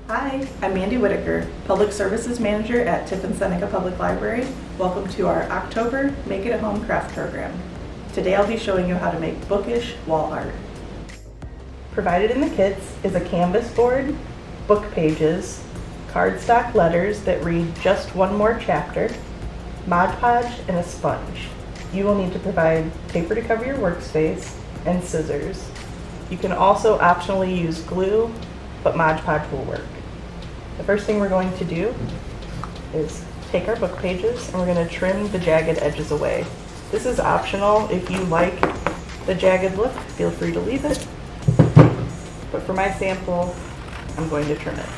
Hi, I'm Mandi Whitaker, Public Services Manager at Tiffin-Seneca Public Library. Welcome to our October Make It at Home craft program. Today I'll be showing you how to make bookish wall art. Provided in the kits is a canvas board, book pages, cardstock letters that read just one more chapter, Mod Podge, and a sponge. You will need to provide paper to cover your workspace and scissors. You can also optionally use glue, but Mod Podge will work. The first thing we're going to do is take our book pages and we're going to trim the jagged edges away. This is optional. If you like the jagged look, feel free to leave it. But for my sample, I'm going to trim it.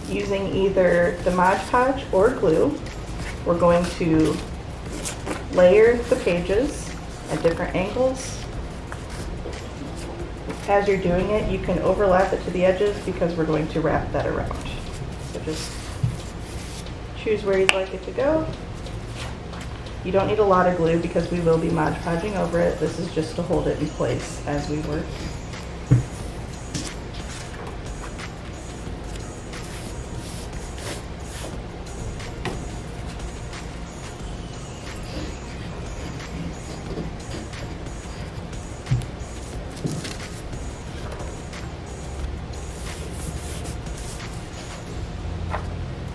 Using either the Mod Podge or glue, we're going to layer the pages at different angles. As you're doing it, you can overlap it to the edges because we're going to wrap that around. So just choose where you'd like it to go. You don't need a lot of glue because we will be Mod Podging over it. This is just to hold it in place as we work.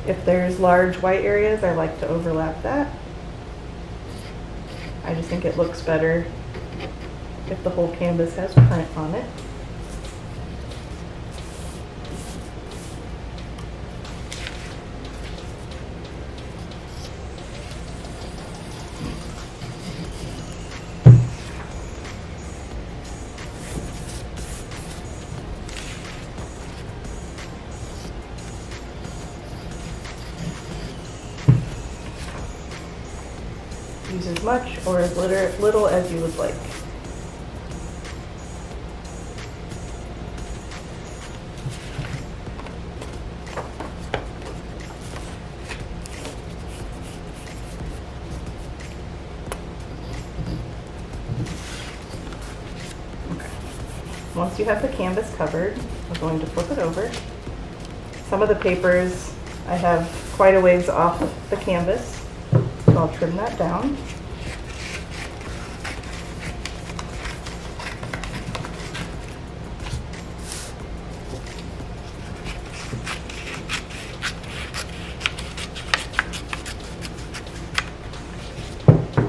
If there's large white areas, I like to overlap that. I just think it looks better if the whole canvas has print on it. Use as much or as little as you would like. Okay. Once you have the canvas covered, we're going to flip it over. Some of the papers I have quite a ways off the canvas. So I'll trim that down.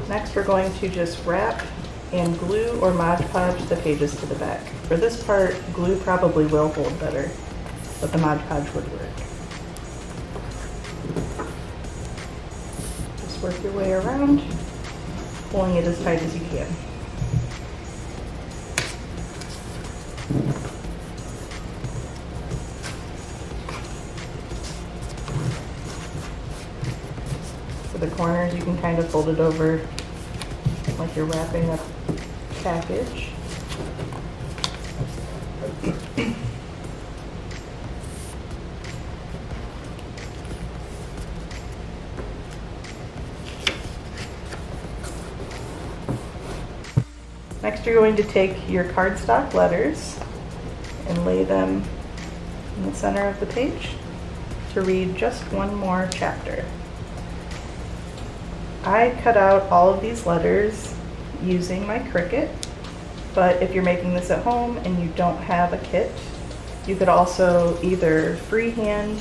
Next, we're going to just wrap and glue or Mod Podge the pages to the back. For this part, glue probably will hold better, but the Mod Podge would work. Work your way around, pulling it as tight as you can. For the corners, you can kind of fold it over like you're wrapping a package. Next, you're going to take your cardstock letters and lay them in the center of the page to read just one more chapter. I cut out all of these letters using my Cricut, but if you're making this at home and you don't have a kit, you could also either freehand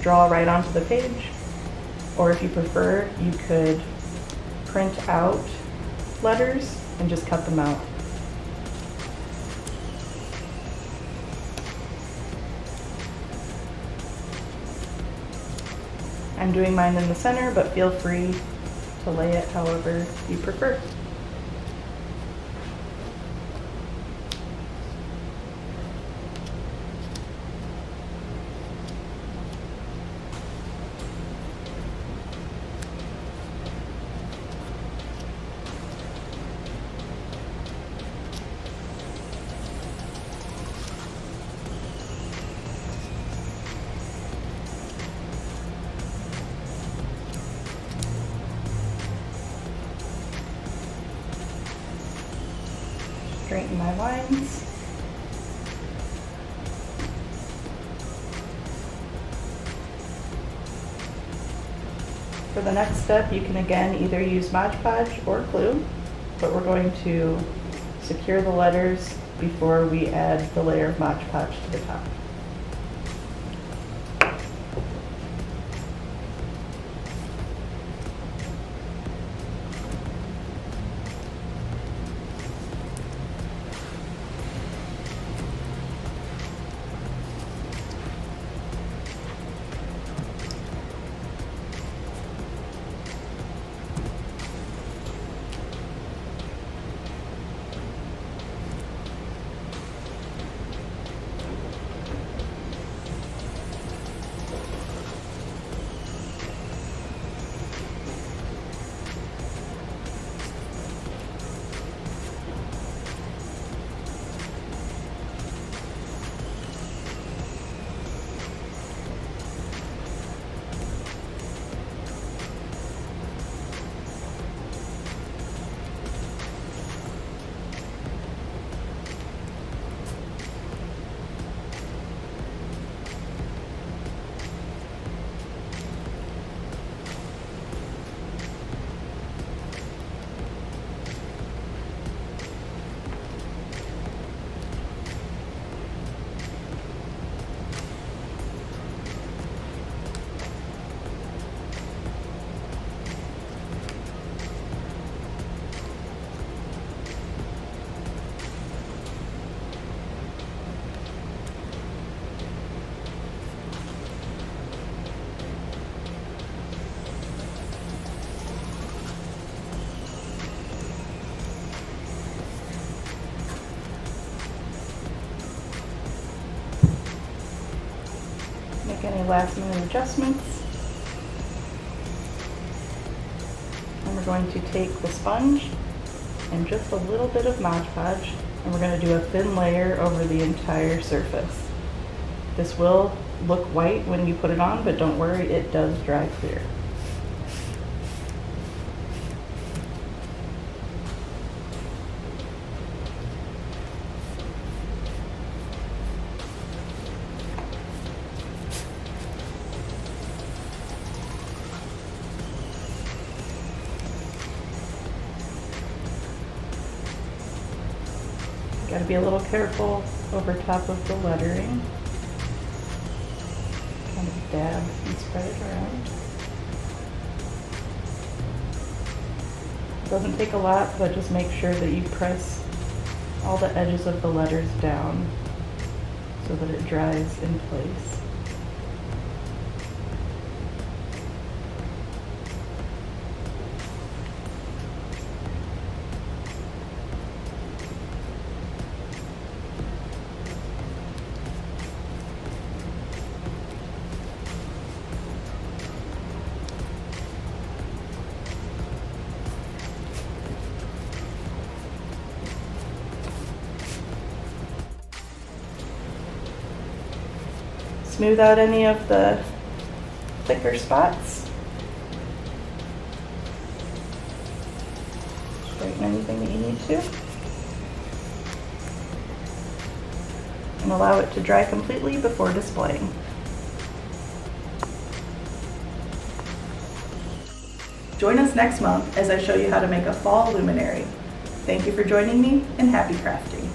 draw right onto the page, or if you prefer, you could print out letters and just cut them out. I'm doing mine in the center, but feel free to lay it however you prefer. Straighten my lines. For the next step, you can again either use Mod Podge or glue, but we're going to secure the letters before we add the layer of Mod Podge to the top. Make any last minute adjustments. And we're going to take the sponge and just a little bit of Mod Podge, and we're going to do a thin layer over the entire surface. This will look white when you put it on, but don't worry, it does dry clear. Got to be a little careful over top of the lettering. Kind of dab and spread it around. It doesn't take a lot, but just make sure that you press all the edges of the letters down so that it dries in place. Smooth out any of the thicker spots. Straighten anything that you need to. And allow it to dry completely before displaying. Join us next month as I show you how to make a fall luminary. Thank you for joining me, and happy crafting.